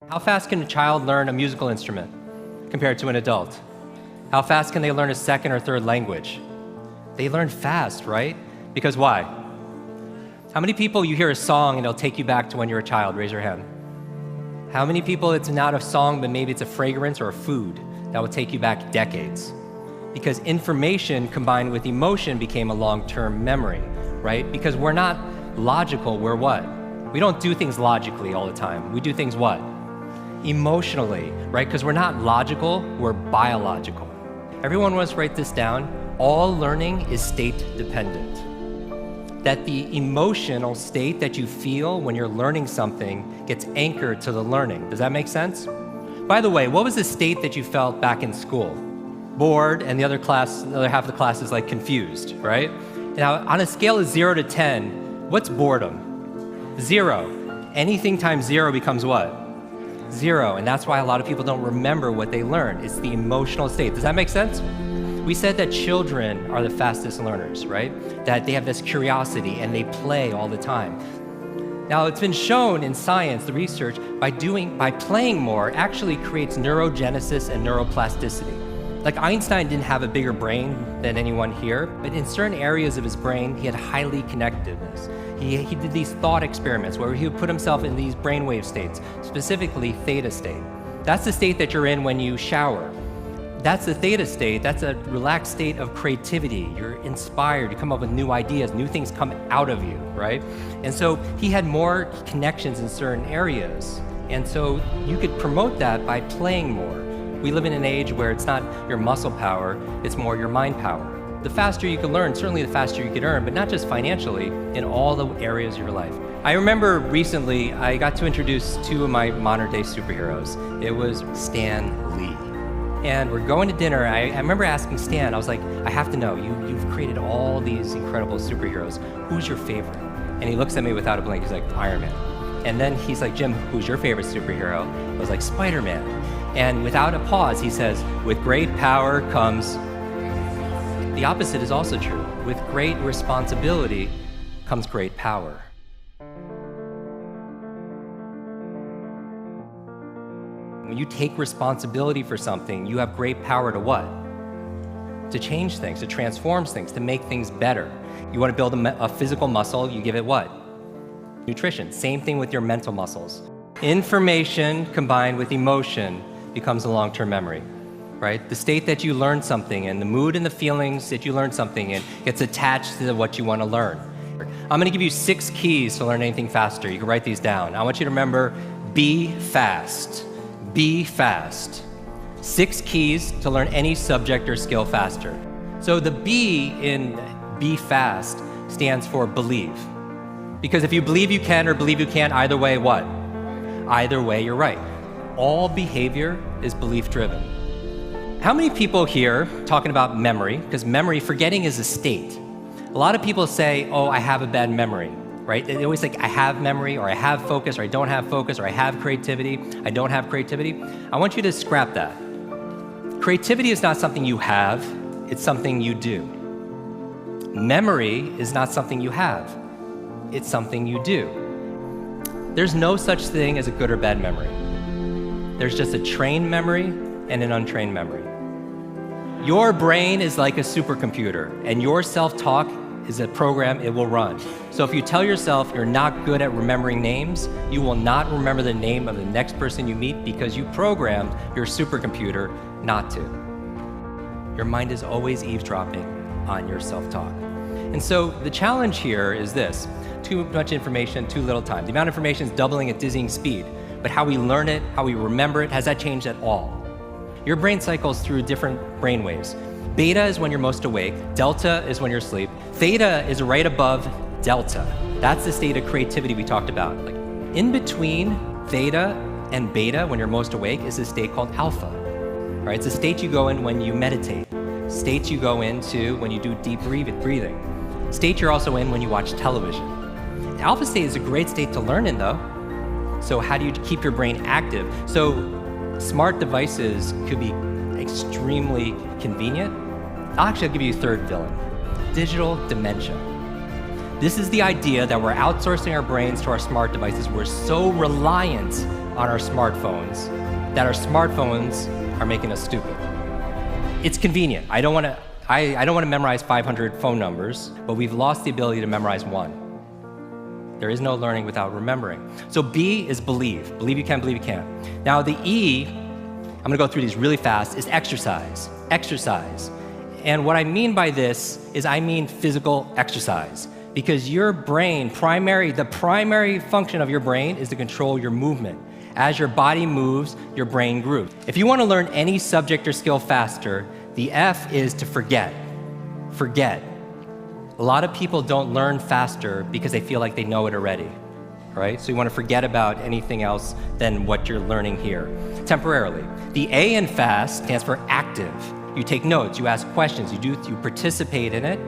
How fast can a child learn a musical instrument compared to an adult? How fast can they learn a second or third language? They learn fast, right? Because why? How many people you hear a song and it'll take you back to when you were a child? Raise your hand. How many people it's not a song, but maybe it's a fragrance or a food that will take you back decades? Because information combined with emotion became a long-term memory, right? Because we're not logical, we're what? We don't do things logically all the time. We do things what? Emotionally, right? Because we're not logical, we're biological. Everyone wants to write this down. All learning is state dependent. That the emotional state that you feel when you're learning something gets anchored to the learning. Does that make sense? By the way, what was the state that you felt back in school? Bored, and the other half of the class is like confused, right? Now, on a scale of 0 to 10, what's boredom? 0. Anything times 0 becomes what? 0, and that's why a lot of people don't remember what they learned. It's the emotional state. Does that make sense? We said that children are the fastest learners, right? That they have this curiosity and they play all the time. Now, it's been shown in science, the research, by playing more actually creates neurogenesis and neuroplasticity. Like Einstein didn't have a bigger brain than anyone here, but in certain areas of his brain, he had highly connectedness. He did these thought experiments where he would put himself in these brainwave states, specifically theta state. That's the state that you're in when you shower. That's the theta state. That's a relaxed state of creativity. You're inspired. You come up with new ideas. New things come out of you, right? And so he had more connections in certain areas. And so you could promote that by playing more. We live in an age where it's not your muscle power, it's more your mind power. The faster you can learn, certainly the faster you can earn, but not just financially, in all the areas of your life. I remember recently, I got to introduce two of my modern day superheroes. It was Stan Lee. And we're going to dinner. I remember asking Stan, I was like, I have to know, you've created all these incredible superheroes. Who's your favorite? And he looks at me without a blink, he's like, Iron Man. And then he's like, Jim, who's your favorite superhero? I was like, Spider-Man. And without a pause, he says, with great power comes... The opposite is also true. With great responsibility comes great power. When you take responsibility for something, you have great power to what? To change things, to transform things, to make things better. You want to build a physical muscle, you give it what? Nutrition. Same thing with your mental muscles. Information combined with emotion becomes a long-term memory, right? The state that you learn something in, the mood and the feelings that you learn something in gets attached to what you want to learn. I'm going to give you 6 keys to learn anything faster. You can write these down. I want you to remember, be fast. Be fast. 6 keys to learn any subject or skill faster. So the B in be fast stands for believe. Because if you believe you can or believe you can't, either way, what? Either way, you're right. All behavior is belief-driven. How many people here talking about memory? Because memory, forgetting is a state. A lot of people say, oh, I have a bad memory, right? They always think, I have memory, or I have focus, or I don't have focus, or I have creativity, I don't have creativity. I want you to scrap that. Creativity is not something you have, it's something you do. Memory is not something you have, it's something you do. There's no such thing as a good or bad memory. There's just a trained memory and an untrained memory. Your brain is like a supercomputer, and your self-talk is a program it will run. So if you tell yourself you're not good at remembering names, you will not remember the name of the next person you meet because you programmed your supercomputer not to. Your mind is always eavesdropping on your self-talk. And so the challenge here is this: too much information, too little time. The amount of information is doubling at dizzying speed, but how we learn it, how we remember it, has that changed at all? Your brain cycles through different brain waves. Beta is when you're most awake, delta is when you're asleep, theta is right above delta. That's the state of creativity we talked about. Like in between theta and beta, when you're most awake, is a state called alpha. Right? It's a state you go in when you meditate, state you go into when you do deep breathing, state you're also in when you watch television. Alpha state is a great state to learn in though. So how do you keep your brain active? So smart devices could be extremely convenient. I'll give you a third villain: digital dementia. This is the idea that we're outsourcing our brains to our smart devices. We're so reliant on our smartphones that our smartphones are making us stupid. It's convenient. I don't want to memorize 500 phone numbers, but we've lost the ability to memorize one. There is no learning without remembering. So B is believe. Believe you can, believe you can. Now the E, I'm gonna go through these really fast, is exercise. Exercise. And what I mean by this is I mean physical exercise. Because your brain, the primary function of your brain is to control your movement. As your body moves, your brain grooves. If you want to learn any subject or skill faster, the F is to forget. Forget. A lot of people don't learn faster because they feel like they know it already, right? So you want to forget about anything else than what you're learning here, temporarily. The A in fast stands for active. You take notes, you ask questions, you participate in it.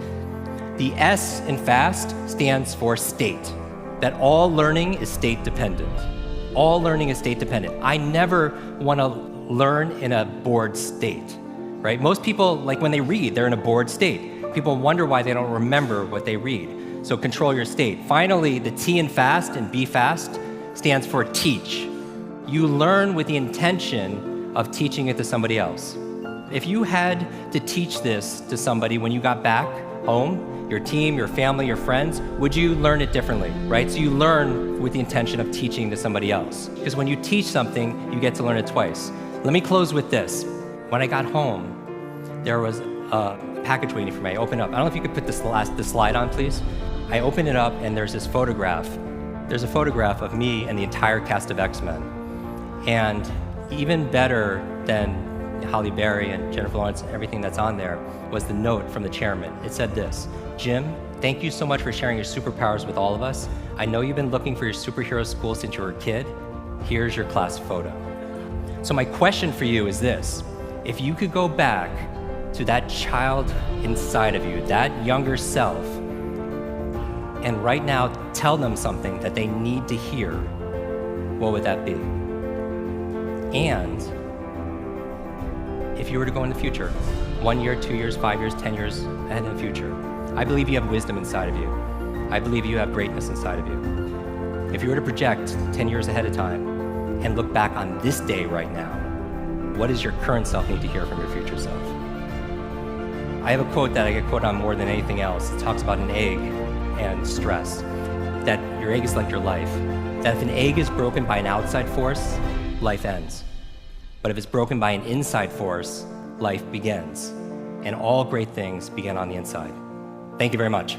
The S in fast stands for state, that all learning is state dependent. All learning is state dependent. I never want to learn in a bored state, right? Most people, like when they read, they're in a bored state. People wonder why they don't remember what they read. So control your state. Finally, the T in fast and B fast stands for teach. You learn with the intention of teaching it to somebody else. If you had to teach this to somebody when you got back home, your team, your family, your friends, would you learn it differently, right? So you learn with the intention of teaching to somebody else. Because when you teach something, you get to learn it twice. Let me close with this. When I got home, there was a package waiting for me. I opened up. I don't know if you could put the slide on, please. I opened it up, and there's this photograph. There's a photograph of me and the entire cast of X-Men. And even better than Halle Berry and Jennifer Lawrence and everything that's on there was the note from the chairman. It said this: Jim, thank you so much for sharing your superpowers with all of us. I know you've been looking for your superhero school since you were a kid. Here's your class photo. So my question for you is this: if you could go back to that child inside of you, that younger self, and right now tell them something that they need to hear, what would that be? And if you were to go in the future, 1 year, 2 years, 5 years, 10 years ahead in the future, I believe you have wisdom inside of you. I believe you have greatness inside of you. If you were to project 10 years ahead of time and look back on this day right now, what does your current self need to hear from your future self? I have a quote that I get quoted on more than anything else. It talks about an egg and stress, that your egg is like your life, that if an egg is broken by an outside force, life ends. But if it's broken by an inside force, life begins. And all great things begin on the inside. Thank you very much.